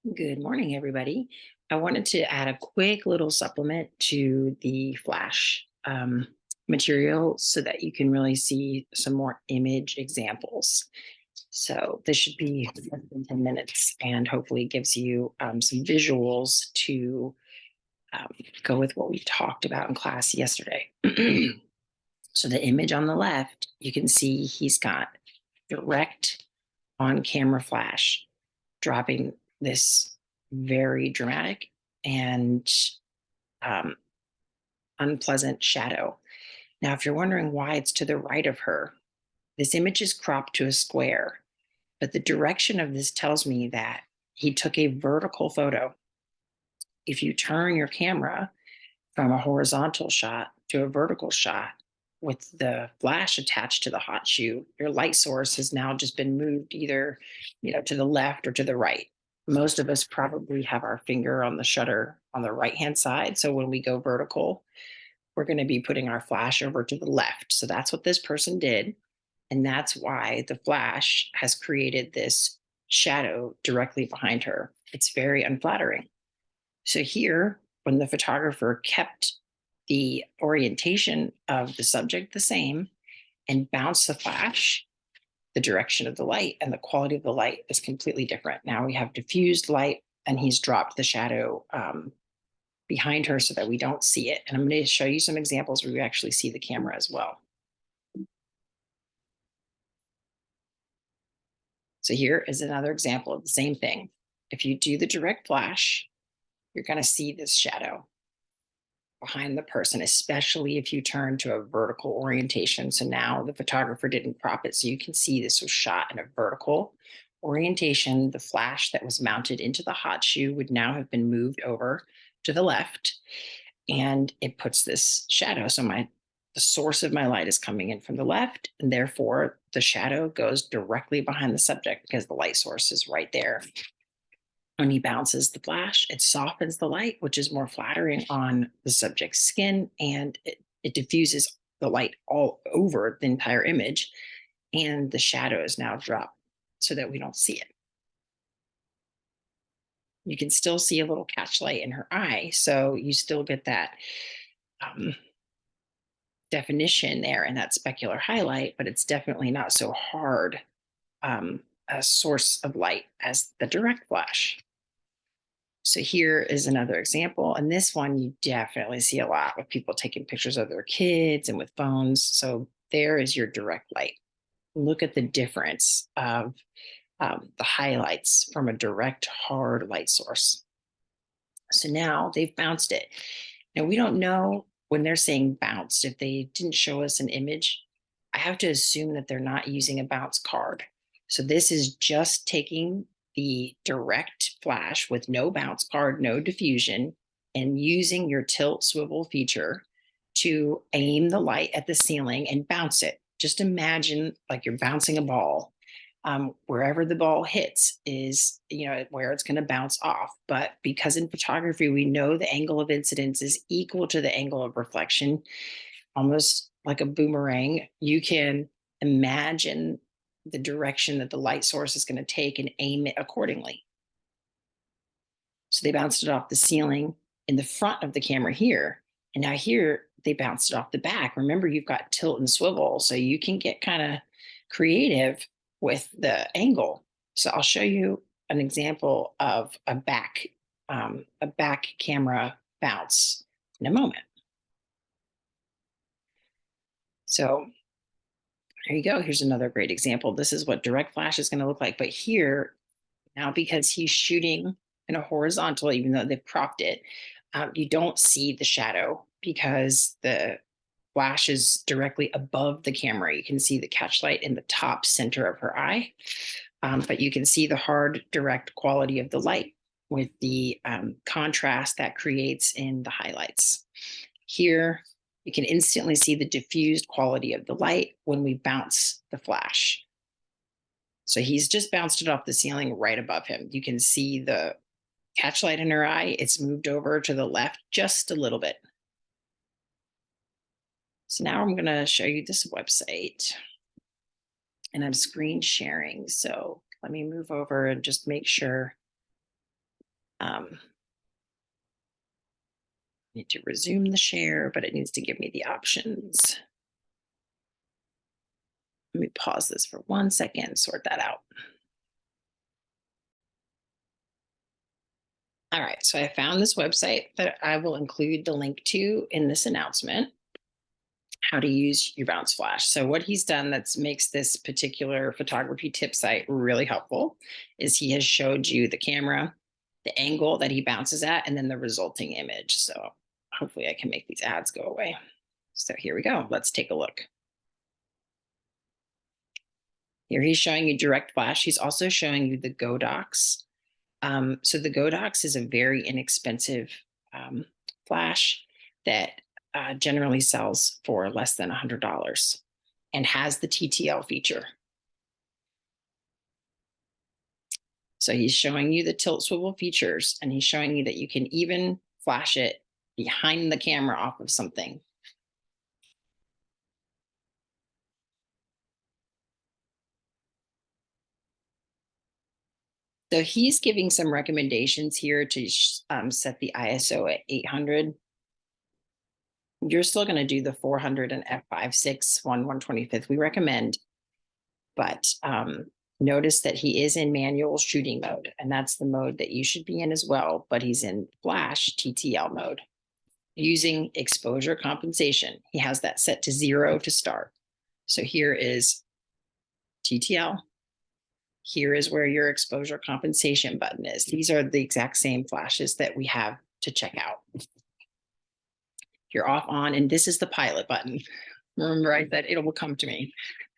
Good morning, everybody. I wanted to add a quick little supplement to the Flash material so that you can really see some more image examples. So this should be less than 10 minutes and hopefully gives you some visuals to um, go with what we talked about in class yesterday. So the image on the left, you can see he's got direct on camera flash dropping this very dramatic and um, unpleasant shadow. Now, if you're wondering why it's to the right of her, this image is cropped to a square, but the direction of this tells me that he took a vertical photo. If you turn your camera from a horizontal shot to a vertical shot with the flash attached to the hot shoe, your light source has now just been moved either, to the left or to the right. Most of us probably have our finger on the shutter on the right hand side. So when we go vertical, we're going to be putting our flash over to the left. So that's what this person did. And that's why the flash has created this shadow directly behind her. It's very unflattering. So here, when the photographer kept the orientation of the subject the same and bounced the flash, the direction of the light and the quality of the light is completely different. Now we have diffused light and he's dropped the shadow behind her so that we don't see it. And I'm going to show you some examples where we actually see the camera as well. So here is another example of the same thing. If you do the direct flash, you're going to see this shadow behind the person, especially if you turn to a vertical orientation. So now the photographer didn't crop it. So you can see this was shot in a vertical orientation. The flash that was mounted into the hot shoe would now have been moved over to the left. And it puts this shadow. So the source of my light is coming in from the left, and therefore the shadow goes directly behind the subject because the light source is right there. When he bounces the flash, it softens the light, which is more flattering on the subject's skin, and it diffuses the light all over the entire image. And the shadow is now dropped so that we don't see it. You can still see a little catch light in her eye. So you still get that um, definition there and that specular highlight, but it's definitely not so hard a source of light as the direct flash. So here is another example. And this one you definitely see a lot with people taking pictures of their kids and with phones. So there is your direct light. Look at the difference of the highlights from a direct hard light source. So now they've bounced it. Now we don't know when they're saying bounced, if they didn't show us an image, I have to assume that they're not using a bounce card. So this is just taking the direct flash with no bounce card, no diffusion, and using your tilt swivel feature to aim the light at the ceiling and bounce it. Just imagine like you're bouncing a ball. Wherever the ball hits is, where it's going to bounce off. But because in photography, we know the angle of incidence is equal to the angle of reflection, almost like a boomerang, you can imagine the direction that the light source is going to take and aim it accordingly. So they bounced it off the ceiling in the front of the camera here. And now here they bounced it off the back. Remember, you've got tilt and swivel, so you can get kind of creative with the angle. So I'll show you an example of a back camera bounce in a moment. So there you go. Here's another great example. This is what direct flash is going to look like. But here, now because he's shooting in a horizontal, even though they've cropped it, you don't see the shadow because the flash is directly above the camera. You can see the catch light in the top center of her eye, but you can see the hard, direct quality of the light with the contrast that creates in the highlights. Here, you can instantly see the diffused quality of the light when we bounce the flash. So he's just bounced it off the ceiling right above him. You can see the catch light in her eye. It's moved over to the left just a little bit. So now I'm going to show you this website and I'm screen sharing. So let me move over and just make sure Need to resume the share, but it needs to give me the options. Let me pause this for 1 second, sort that out. All right, so I found this website that I will include the link to in this announcement, how to use your Bounce Flash. So what he's done that makes this particular photography tip site really helpful is he has showed you the camera, the angle that he bounces at, and then the resulting image. So hopefully I can make these ads go away. So here we go. Let's take a look. Here he's showing you direct flash. He's also showing you the Godox. So the Godox is a very inexpensive flash that generally sells for less than $100 and has the TTL feature. So he's showing you the tilt swivel features, and he's showing you that you can even flash it behind the camera off of something. So he's giving some recommendations here to set the ISO at 800. You're still going to do the 400 and f5.6 1/125th we recommend, but notice that he is in manual shooting mode, and that's the mode that you should be in as well, but he's in flash TTL mode using exposure compensation. He has that set to 0 to start. So here is TTL. Here is where your exposure compensation button is. These are the exact same flashes that we have to check out. You're off on, and this is the pilot button. Remember I said it will come to me.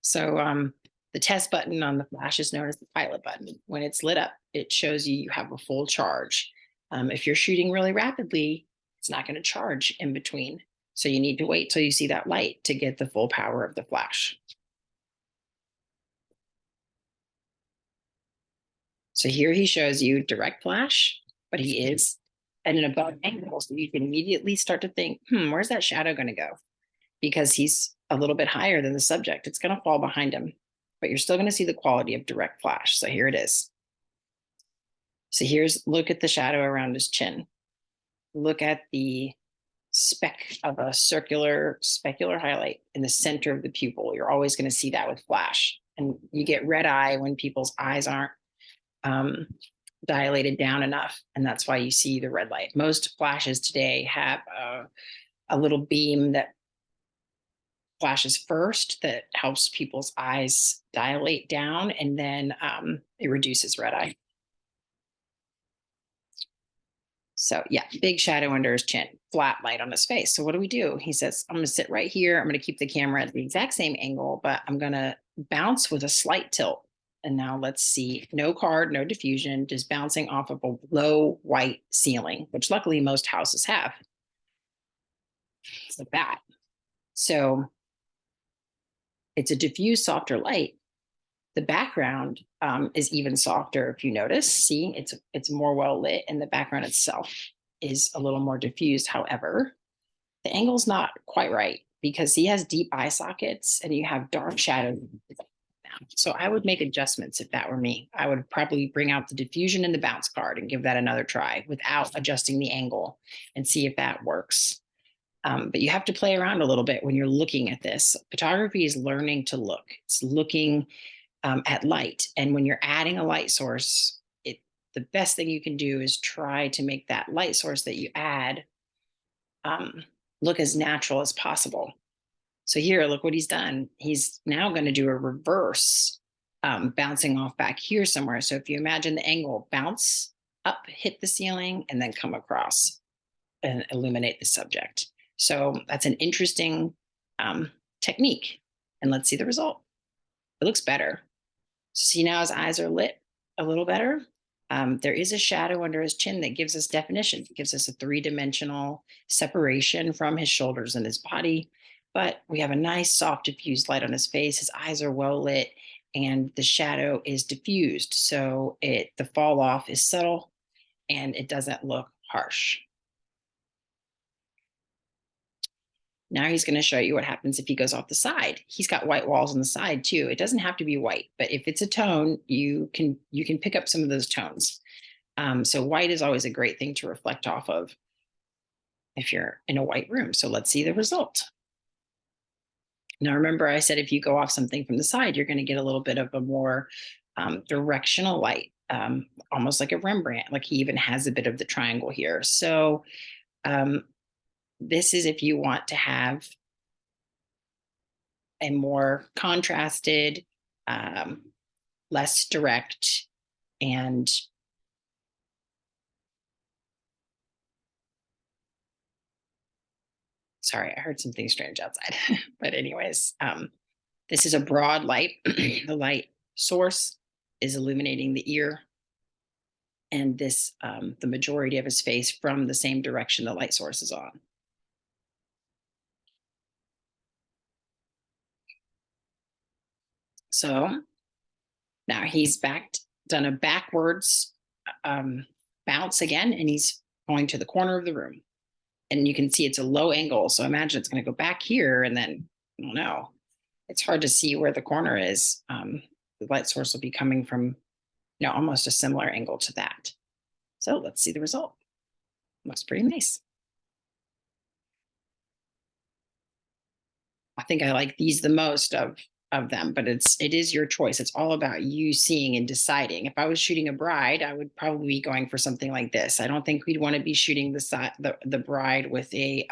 So the test button on the flash is known as the pilot button. When it's lit up, it shows you have a full charge. If you're shooting really rapidly, it's not going to charge in between. So you need to wait till you see that light to get the full power of the flash. So here he shows you direct flash, but he is at an above angle. So you can immediately start to think, where's that shadow going to go? Because he's a little bit higher than the subject. It's going to fall behind him, but you're still going to see the quality of direct flash. So here it is. So look at the shadow around his chin. Look at the speck of a circular specular highlight in the center of the pupil. You're always going to see that with flash. And you get red eye when people's eyes aren't dilated down enough. And that's why you see the red light. Most flashes today have a little beam that flashes first that helps people's eyes dilate down, and then it reduces red eye. So yeah, big shadow under his chin, flat light on his face. So what do? He says, I'm going to sit right here. I'm going to keep the camera at the exact same angle, but I'm going to bounce with a slight tilt. And now let's see, no card, no diffusion, just bouncing off of a low white ceiling, which luckily most houses have. It's like that. So it's a diffused, softer light. The background is even softer if you notice. See, it's more well lit, and the background itself is a little more diffused. However, the angle's not quite right because he has deep eye sockets and you have dark shadows. So I would make adjustments if that were me. I would probably bring out the diffusion and the bounce card and give that another try without adjusting the angle and see if that works. But you have to play around a little bit when you're looking at this. Photography is learning to look. It's looking at light. And when you're adding a light source, the best thing you can do is try to make that light source that you add look as natural as possible. So here, look what he's done. He's now going to do a reverse bouncing off back here somewhere. So if you imagine the angle, bounce up, hit the ceiling, and then come across and illuminate the subject. So that's an interesting technique. And let's see the result. It looks better. See, now his eyes are lit a little better. There is a shadow under his chin that gives us definition. It gives us a 3-dimensional separation from his shoulders and his body. But we have a nice soft diffused light on his face. His eyes are well lit and the shadow is diffused. So the fall off is subtle and it doesn't look harsh. Now he's going to show you what happens if he goes off the side. He's got white walls on the side too. It doesn't have to be white, but if it's a tone, you can pick up some of those tones. So white is always a great thing to reflect off of if you're in a white room. So let's see the result. Now, remember, I said if you go off something from the side, you're going to get a little bit of a more directional light, almost like a Rembrandt. Like he even has a bit of the triangle here. So this is if you want to have a more contrasted, less direct, and sorry, I heard something strange outside. But anyways, this is a broad light. The light source is illuminating the ear, and this the majority of his face from the same direction the light source is on. So now he's done a backwards bounce again, and he's going to the corner of the room. And you can see it's a low angle. So imagine it's going to go back here, and then, I don't know, it's hard to see where the corner is. The light source will be coming from, almost a similar angle to that. So let's see the result. Looks pretty nice. I think I like these the most of them, but it is your choice. It's all about you seeing and deciding. If I was shooting a bride, I would probably be going for something like this. I don't think we'd want to be shooting the bride with a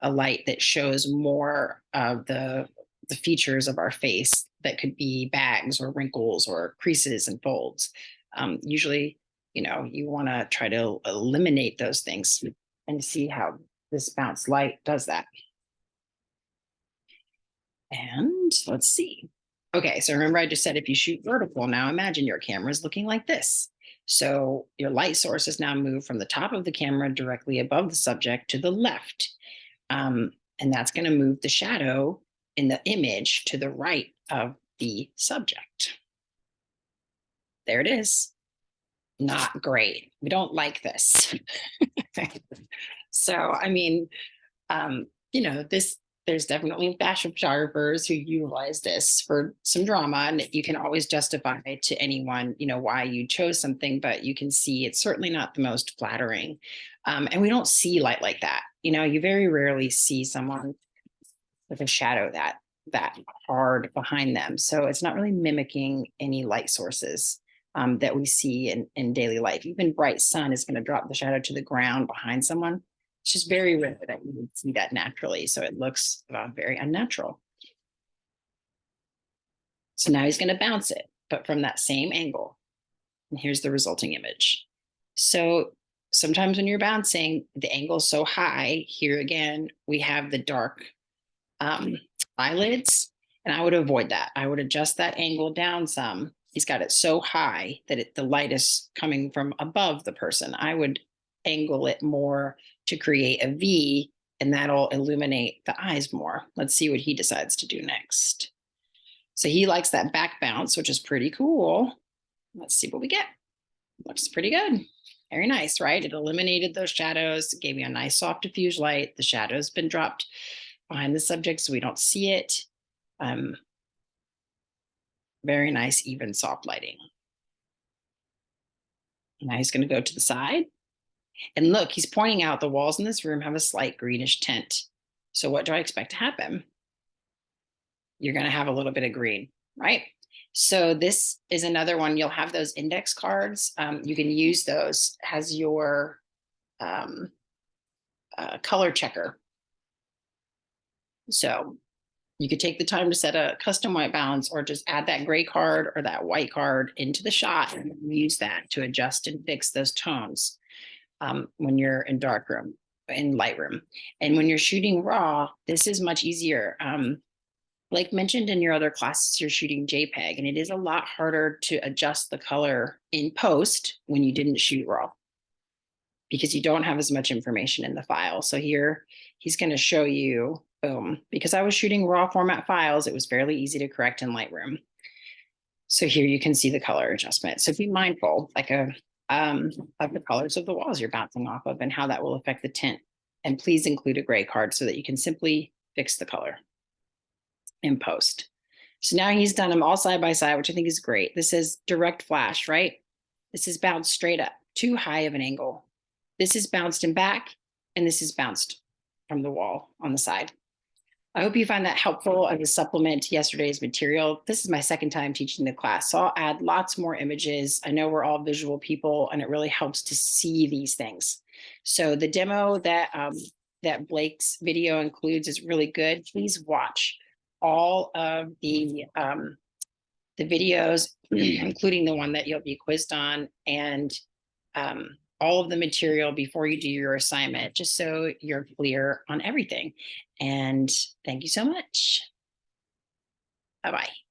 light that shows more of the features of our face that could be bags or wrinkles or creases and folds. Usually, you want to try to eliminate those things and see how this bounce light does that. And let's see. Okay, so remember I just said if you shoot vertical, now imagine your camera is looking like this. So your light source is now moved from the top of the camera directly above the subject to the left. And that's going to move the shadow in the image to the right of the subject. There it is. Not great. We don't like this. So, I mean, there's definitely fashion photographers who utilize this for some drama, and you can always justify to anyone, why you chose something, but you can see it's certainly not the most flattering. And we don't see light like that. You very rarely see someone with a shadow that hard behind them. So it's not really mimicking any light sources that we see in daily life. Even bright sun is going to drop the shadow to the ground behind someone. It's just very rare that you would see that naturally. So it looks very unnatural. So now he's going to bounce it, but from that same angle. And here's the resulting image. So sometimes when you're bouncing, the angle is so high. Here again, we have the dark eyelids, and I would avoid that. I would adjust that angle down some. He's got it so high that the light is coming from above the person. I would angle it more to create a V, and that'll illuminate the eyes more. Let's see what he decides to do next. So he likes that back bounce, which is pretty cool. Let's see what we get. Looks pretty good. Very nice, right? It eliminated those shadows, gave you a nice soft diffuse light. The shadow's been dropped behind the subject so we don't see it. Very nice, even soft lighting. Now he's going to go to the side. And look, he's pointing out the walls in this room have a slight greenish tint. So what do I expect to happen? You're going to have a little bit of green, right? So this is another one. You'll have those index cards. You can use those as your color checker. So you could take the time to set a custom white balance, or just add that gray card or that white card into the shot and use that to adjust and fix those tones when you're in darkroom, in Lightroom. And when you're shooting raw, this is much easier. Like mentioned in your other classes, you're shooting JPEG, and it is a lot harder to adjust the color in post when you didn't shoot raw, because you don't have as much information in the file. So here he's going to show you, boom, because I was shooting raw format files, it was fairly easy to correct in Lightroom. So here you can see the color adjustment. So be mindful of the colors of the walls you're bouncing off of and how that will affect the tint. And please include a gray card so that you can simply fix the color in post. So now he's done them all side by side, which I think is great. This is direct flash, right? This is bounced straight up. too high of an angle. This is bounced in back, and this is bounced from the wall on the side. I hope you find that helpful as a supplement to yesterday's material. This is my second time teaching the class, so I'll add lots more images. I know we're all visual people, and it really helps to see these things. So the demo that Blake's video includes is really good. Please watch all of the videos, including the one that you'll be quizzed on, and all of the material before you do your assignment, just so you're clear on everything. And thank you so much. Bye-bye.